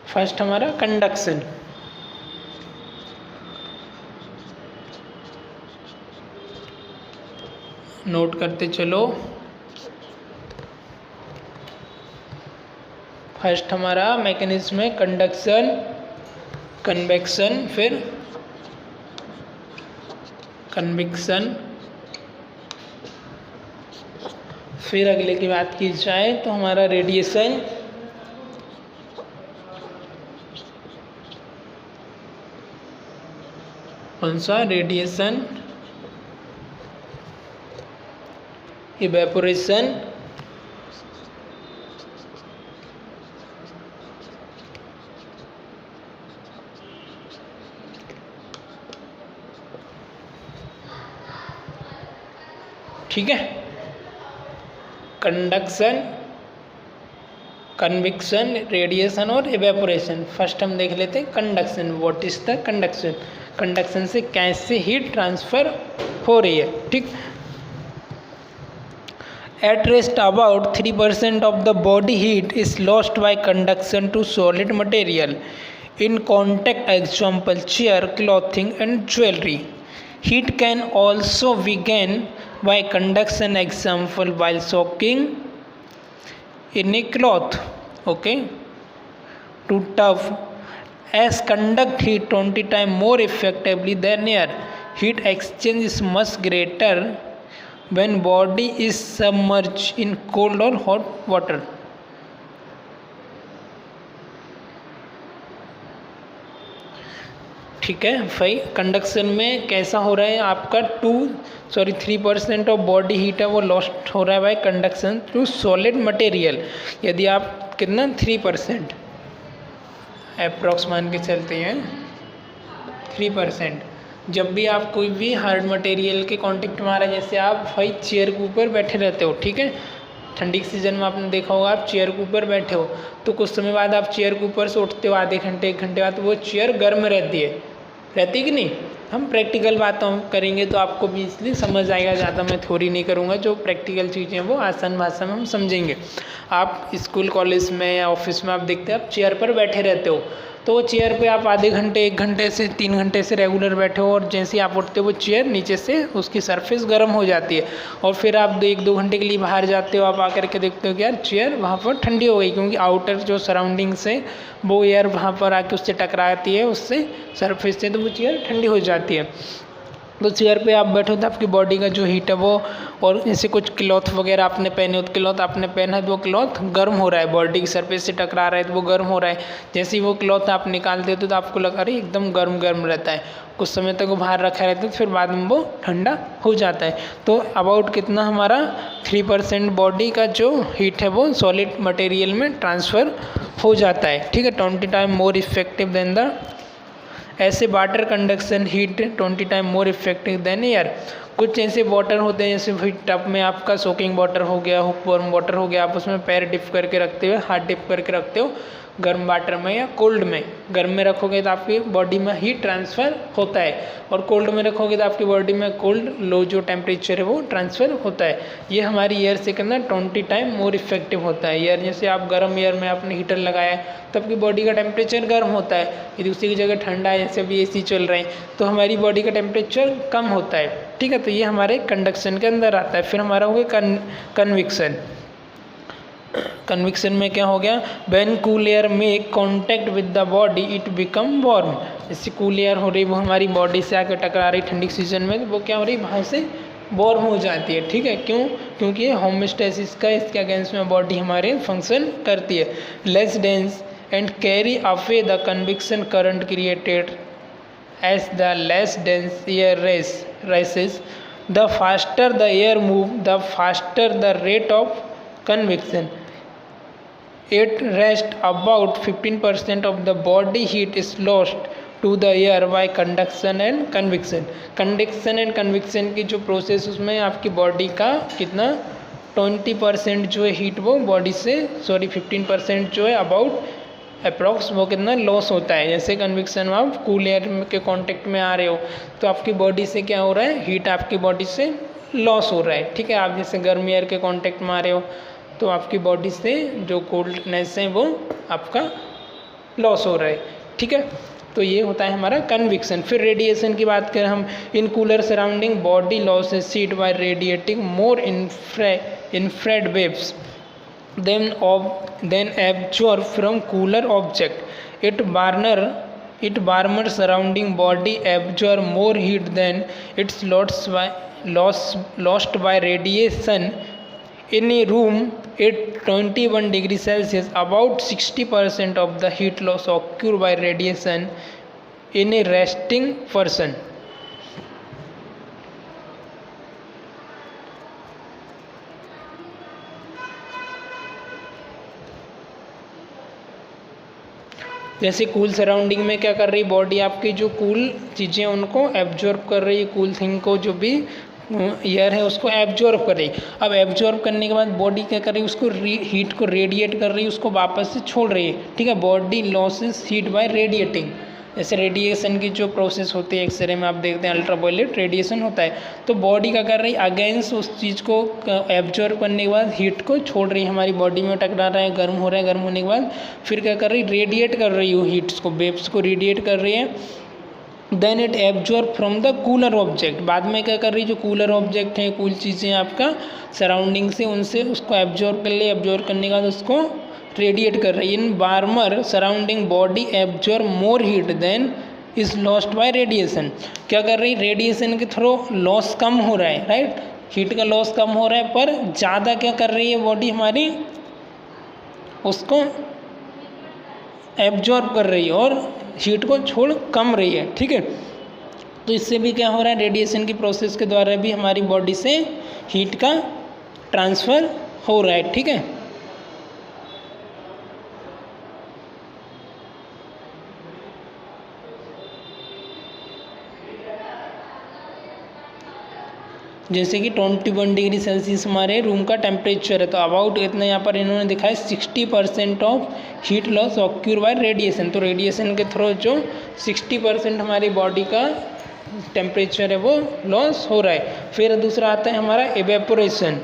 A: फर्स्ट हमारा कंडक्शन, नोट करते चलो। फर्स्ट हमारा मैकेनिज्म है कंडक्शन, कन्वेक्शन, फिर कन्विक्शन। फिर अगले की बात की जाए तो हमारा रेडिएशन, कौन सा, रेडिएशन, इवेपोरेशन, ठीक है, कंडक्शन, कन्विक्शन, रेडिएशन और इवेपोरेशन। फर्स्ट हम देख लेते हैं conduction. What is the conduction? Conduction से कैसे हीट ट्रांसफर हो रही है, ठीक। At rest, about 3% of the body heat is lost by conduction to solid material in contact, example chair, clothing and jewelry. Heat can also be gained by conduction, example while soaking in a cloth, okay, to tough as conduct heat 20 times more effectively than air. Heat exchange is much greater when body is submerged in cold or hot water. ठीक है भाई, कंडक्शन में कैसा हो रहा है आपका 3% ऑफ बॉडी हीट है वो लॉस्ट हो रहा है by conduction to solid material. यदि आप कितना 3% अप्रॉक्स मान के चलते हैं 3%, जब भी आप कोई भी हार्ड मटेरियल के कांटेक्ट में आ रहा है, जैसे आप भाई चेयर के ऊपर बैठे रहते हो, ठीक है, ठंडी के सीज़न में आपने देखा होगा आप चेयर के ऊपर बैठे हो तो कुछ समय बाद आप चेयर के ऊपर से उठते हो, आधे घंटे 1 घंटे बाद वो चेयर गर्म रहती है कि नहीं। हम प्रैक्टिकल बातों करेंगे तो आपको भी इसलिए समझ आएगा, ज़्यादा मैं थ्योरी नहीं करूँगा, जो प्रैक्टिकल चीज़ें हैं वो आसान भाषा में हम समझेंगे। आप स्कूल कॉलेज में या ऑफिस में आप देखते हैं आप चेयर पर बैठे रहते हो, तो वो चेयर पे आप आधे घंटे 1 घंटे से 3 घंटे से रेगुलर बैठे हो और जैसे ही आप उठते हो वो चेयर नीचे से उसकी सरफेस गर्म हो जाती है और फिर आप 1-2 घंटे के लिए बाहर जाते हो, आप आकर के देखते हो कि यार चेयर वहाँ पर ठंडी हो गई, क्योंकि आउटर जो सराउंडिंग्स है वो एयर वहाँ पर आके उससे टकराती है, उससे सरफेस से, तो वो चेयर ठंडी हो जाती है। तो चेयर पे आप बैठे हो तो आपकी बॉडी का जो हीट है वो, और जैसे कुछ क्लॉथ वगैरह आपने पहने हो, तो क्लॉथ आपने पहना है तो वो क्लॉथ गर्म हो रहा है, बॉडी की सरफेस से टकरा रहा है तो वो गर्म हो रहा है। जैसे ही वो क्लॉथ आप निकाल देते हो तो आपको लगा अरे एकदम गर्म रहता है, कुछ समय तक वो बाहर रखा रहता है तो फिर बाद में वो ठंडा हो जाता है। तो अबाउट कितना हमारा 3% बॉडी का जो हीट है वो सॉलिड मटेरियल में ट्रांसफ़र हो जाता है, ठीक है। 20 time more effective than the, ऐसे water conduction heat 20 time more effective than air. कुछ ऐसे वाटर होते हैं जैसे टब में आपका सोकिंग वाटर हो गया, हुक वार्म वाटर हो गया, आप उसमें पैर डिप करके रखते हो, हाथ डिप करके रखते हो गर्म वाटर में या कोल्ड में। गर्म में रखोगे तो आपकी बॉडी में हीट ट्रांसफ़र होता है और कोल्ड में रखोगे तो आपकी बॉडी में कोल्ड लो जो टेम्परेचर है वो ट्रांसफ़र होता है। ये हमारी एयर से कितना 20 टाइम मोर इफेक्टिव होता है। एयर जैसे आप गर्म एयर में आपने हीटर लगाया तो आपकी बॉडी का टेम्परेचर गर्म होता है, यदि उसी की जगह ठंडा है जैसे अभी AC चल रहे हैं तो हमारी बॉडी का टेम्परेचर कम होता है, ठीक है। तो ये हमारे कंडक्शन के अंदर आता है। फिर हमारा हो गया कन्विक्शन। कन्विक्शन में क्या हो गया, when cool air make contact with the body it become warm. जैसे कूल एयर हो रही वो हमारी बॉडी से आकर टकरा रही ठंडी सीजन में, तो वो क्या हो रही वहाँ से वार्म हो जाती है, ठीक है। क्यों? क्योंकि होमोस्टेसिस का इसके अगेंस्ट में बॉडी हमारे फंक्शन करती है। Less dense and carry away the convection current created as the less dense air rises, the faster the air move, the faster the rate of convection. At rest, about 15% of the body heat is lost to the air by conduction and convection. Conduction and conviction की जो प्रोसेस उसमें आपकी बॉडी का कितना 20% जो है हीट वो बॉडी से 15% जो है अबाउट अप्रॉक्स वो कितना लॉस होता है। जैसे कन्विक्शन में आप कूल एयर के कांटेक्ट में आ रहे हो तो आपकी बॉडी से क्या हो रहा है, हीट आपकी बॉडी से लॉस हो रहा है, ठीक है। आप जैसे गर्म एयर के कांटेक्ट में आ रहे हो तो आपकी बॉडी से जो कोल्डनेस है वो आपका लॉस हो रहा है, ठीक है। तो ये होता है हमारा कन्विक्शन। फिर रेडिएशन की बात करें हम, in cooler surroundings body loses heat by radiating more infrared waves then absorbed from cooler object. It warmer surrounding body absorb more heat than it's lost by radiation. In a room at 21 degrees Celsius, about 60% of the heat loss occur by radiation in a resting person. जैसे कूल सराउंडिंग में क्या कर रही बॉडी, आपकी जो कूल चीज़ें उनको एब्जॉर्ब कर रही है, कूल थिंग को जो भी एयर है उसको एब्जॉर्ब कर रही। अब एब्जॉर्ब करने के बाद बॉडी क्या कर रही है, उसको हीट को रेडिएट कर रही है, उसको वापस से छोड़ रही है। ठीक है, body loses heat by radiating. जैसे रेडिएशन की जो प्रोसेस होती है एक्सरे में आप देखते हैं अल्ट्रावायलेट रेडिएशन होता है, तो बॉडी क्या कर रही है, अगेंस्ट उस चीज़ को एब्जॉर्ब करने के बाद हीट को छोड़ रही है, हमारी बॉडी में टकरा रहा है, गर्म हो रहा है, गर्म होने के बाद फिर क्या कर रही है, रेडिएट कर रही है हीट्स को, वेव्स को रेडिएट कर रही है। Then it absorb from the cooler object, बाद में क्या कर रही है, जो कूलर ऑब्जेक्ट हैं, कूल चीज़ें आपका सराउंडिंग से, उनसे उसको एब्जॉर्ब कर ले, एब्जॉर्ब करने के बाद उसको रेडिएट कर रही है। In warmer surroundings body absorb more heat than is lost by radiation. क्या कर रही, रेडिएशन के थ्रू लॉस कम हो रहा है, राइट, हीट का लॉस कम हो रहा है, पर ज़्यादा क्या कर रही है बॉडी हमारी, उसको एब्जॉर्ब कर रही है और हीट को छोड़ कम रही है। ठीक है, तो इससे भी क्या हो रहा है, रेडिएशन की प्रोसेस के द्वारा भी हमारी बॉडी से हीट का ट्रांसफ़र हो रहा है। ठीक है, जैसे कि 21 डिग्री सेल्सियस हमारे रूम का टेम्परेचर है, तो अबाउट इतना यहाँ पर इन्होंने दिखाया 60% of heat loss occur bye radiation. तो रेडिएशन के थ्रू जो 60% हमारी बॉडी का टेम्परेचर है वो लॉस हो रहा है। फिर दूसरा आता है हमारा evaporation.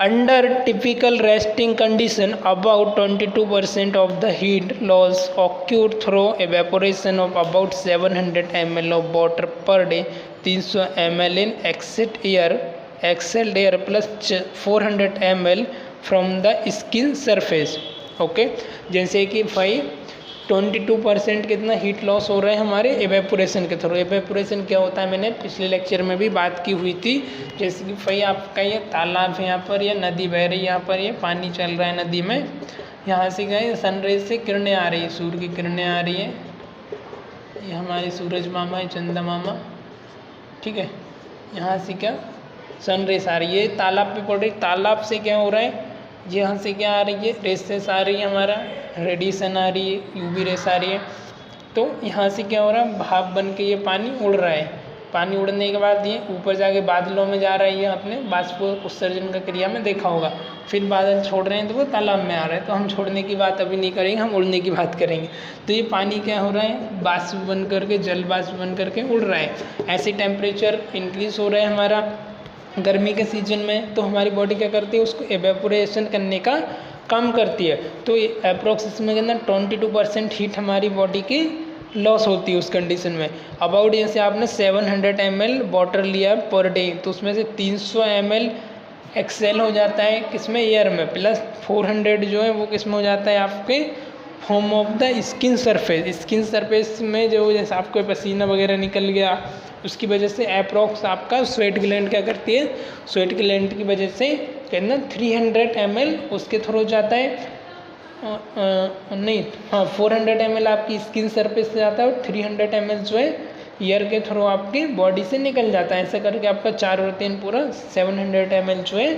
A: Under typical resting condition about 22% of the heat loss occur through evaporation of about 700 ml of water per day. 300 ml in excelled air plus 400 ml from the skin surface. Okay, जैसे कि 22% कितना हीट लॉस हो रहा है हमारे एवेपोरेशन के थ्रू। एवेपोरेशन क्या होता है, मैंने पिछले लेक्चर में भी बात की हुई थी। जैसे कि भाई आपका ये तालाब है, यहाँ पर ये नदी बह रही है, यहाँ पर ये पानी चल रहा है नदी में, यहाँ से क्या है सनराइज से किरणें आ रही है, सूर्य की किरणें आ रही है, ये हमारे सूरज मामा है, चंदा मामा। ठीक है, यहाँ से क्या सनरेज आ रही है, तालाब पे पड़ रही, तालाब से क्या हो रहा है, यहाँ से क्या आ रही है, रेसेस आ रही है, हमारा रेडिएशन आ रही है, यूवी रेस आ रही है। तो यहाँ से क्या हो रहा है, भाप बन के ये पानी उड़ रहा है, पानी उड़ने के बाद ये ऊपर जाके बादलों में जा रहा है, ये आपने बाष्प उत्सर्जन का क्रिया में देखा होगा। फिर बादल छोड़ रहे हैं तो वो तालाब में आ रहा है, तो हम छोड़ने की बात अभी नहीं करेंगे, हम उड़ने की बात करेंगे। तो ये पानी क्या हो रहा है, बाष्प बन करके, जल बाष्प बन करके उड़ रहा है। ऐसे टेम्परेचर इंक्रीज हो रहा है हमारा गर्मी के सीजन में, तो हमारी बॉडी क्या करती है, उसको एवेपोरेशन करने का कम करती है। तो अप्रोक्स में कितना 22% हीट हमारी बॉडी की लॉस होती है उस कंडीशन में। अबाउट जैसे आपने 700 ml वाटर लिया पर डे, तो उसमें से 300 ml एक्सेल हो जाता है किसमें, एयर में, प्लस 400 जो है वो किसमें हो जाता है, आपके form of the skin surface. Skin surface में जो जैसे आपको पसीना वगैरह निकल गया, उसकी वजह से अप्रॉक्स आपका स्वेट ग्लैंड क्या करती है, स्वेट ग्लैंड की वजह से कितना 300 ml उसके थ्रू जाता है, नहीं हाँ 400 ml आपकी स्किन सरफेस से जाता है और 300 ml जो है ईयर के थ्रू आपकी बॉडी से निकल जाता है। ऐसा करके आपका 4 और 3 पूरा 700 ml जो है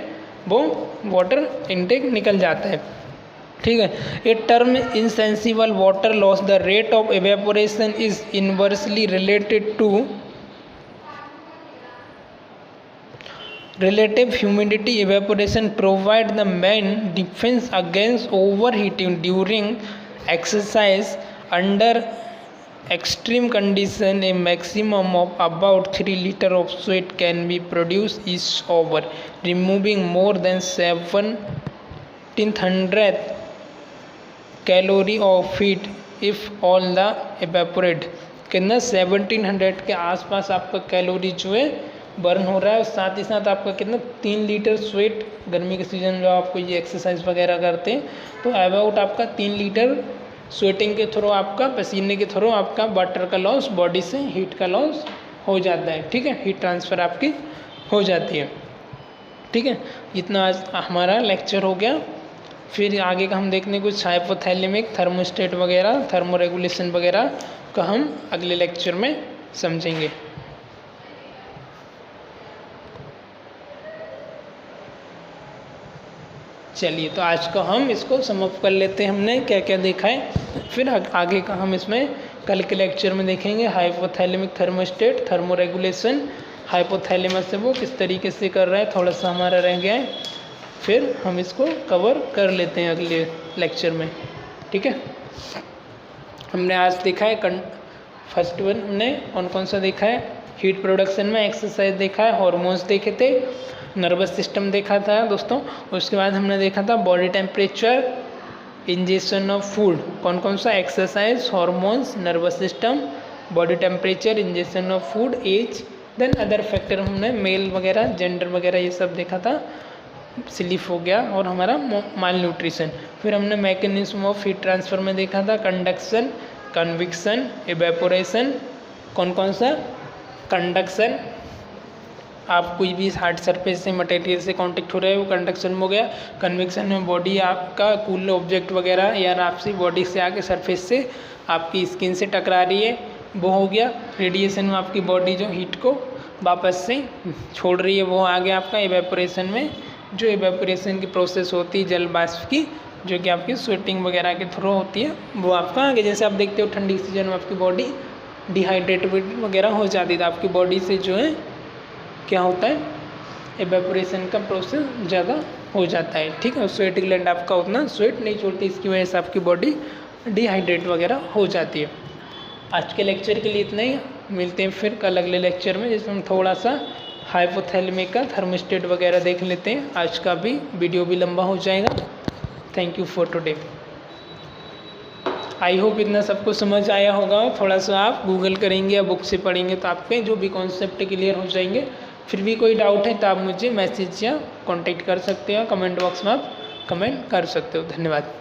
A: वो वाटर इनटेक निकल जाता है। ठीक है, a term insensible water loss, the rate of evaporation is inversely related to relative humidity. Evaporation provide the main defense against overheating during exercise. Under extreme condition, a maximum of about 3 liters of sweat can be produced each hour, removing more than 1700 calorie of heat if all the evaporate। कितना 1700 के आसपास आपका कैलोरी जो है बर्न हो रहा है, और साथ ही साथ आपका कितना 3 लीटर स्वेट, गर्मी के सीजन में आपको ये एक्सरसाइज वगैरह करते हैं तो अबाउट आपका 3 लीटर स्वेटिंग के थ्रू, आपका पसीने के थ्रू आपका वाटर का लॉस, बॉडी से हीट का लॉस हो जाता है। ठीक है, हीट ट्रांसफ़र आपकी हो जाती है। ठीक है, इतना आज हमारा लेक्चर हो गया। फिर आगे का हम देखने कुछ हाइपोथैलेमिक, थर्मोस्टेट वगैरह, थर्मो रेगुलेशन वगैरह का हम अगले लेक्चर में समझेंगे। चलिए, तो आज का हम इसको समाप्त कर लेते हैं, हमने क्या क्या देखा है। फिर आगे का हम इसमें कल के लेक्चर में देखेंगे hypothalamic thermostat, thermo regulation, hypothalamus है वो किस तरीके से कर रहा है, थोड़ा सा हमारा रह गया है, फिर हम इसको कवर कर लेते हैं अगले लेक्चर में। ठीक है, हमने आज देखा है फर्स्ट वन हमने कौन सा देखा है, हीट प्रोडक्शन में एक्सरसाइज देखा है, हार्मोन्स देखे थे, नर्वस सिस्टम देखा था दोस्तों। उसके बाद हमने देखा था body temperature, injection of food, कौन सा, exercise, hormones, nervous system, body temperature, injection of food, age, then other factor हमने मेल वगैरह, जेंडर वगैरह ये सब देखा था, स्लीप हो गया और हमारा माल न्यूट्रिशन। फिर हमने मैकेनिज्म ऑफ हीट ट्रांसफर में देखा था कंडक्शन, कन्विक्शन, इवेपोरेशन, कौन सा, कंडक्शन, आप कोई भी हार्ड सरफेस से मटेरियल से कांटेक्ट हो रहा है वो कंडक्शन में हो गया। कन्विक्शन में बॉडी आपका कूल ऑब्जेक्ट वगैरह या आपसी बॉडी से आके सरफेस से आपकी स्किन से टकरा रही है वो हो गया। रेडिएशन में आपकी बॉडी जो हीट को वापस से छोड़ रही है वो आ गया आपका। इवेपोरेशन में जो इवेपोरेशन की प्रोसेस होती है जल वाष्प की, जो कि आपकी स्वेटिंग वगैरह के थ्रू होती है, वो आपका आगे जैसे आप देखते हो ठंडी सीजन में आपकी बॉडी डिहाइड्रेट वगैरह हो जाती है, तो आपकी बॉडी से जो है क्या होता है, इवेपोरेशन का प्रोसेस ज़्यादा हो जाता है। ठीक है, स्वेट ग्लैंड आपका उतना स्वेट नहीं छोड़ती, इसकी वजह से आपकी बॉडी डिहाइड्रेट वगैरह हो जाती है। आज के लेक्चर के लिए इतना ही, मिलते हैं फिर कल अगले लेक्चर में जिसमें हम थोड़ा सा हाइपोथैलेमिक का थर्मोस्टेट वगैरह देख लेते हैं। आज का भी वीडियो भी लंबा हो जाएगा। Thank you for today. I hope इतना सबको समझ आया होगा। थोड़ा सा आप गूगल करेंगे या बुक से पढ़ेंगे तो आपके जो भी कॉन्सेप्ट क्लियर हो जाएंगे। फिर भी कोई डाउट है तो आप मुझे मैसेज या कांटेक्ट कर सकते हो, कमेंट बॉक्स में आप कमेंट कर सकते हो। धन्यवाद।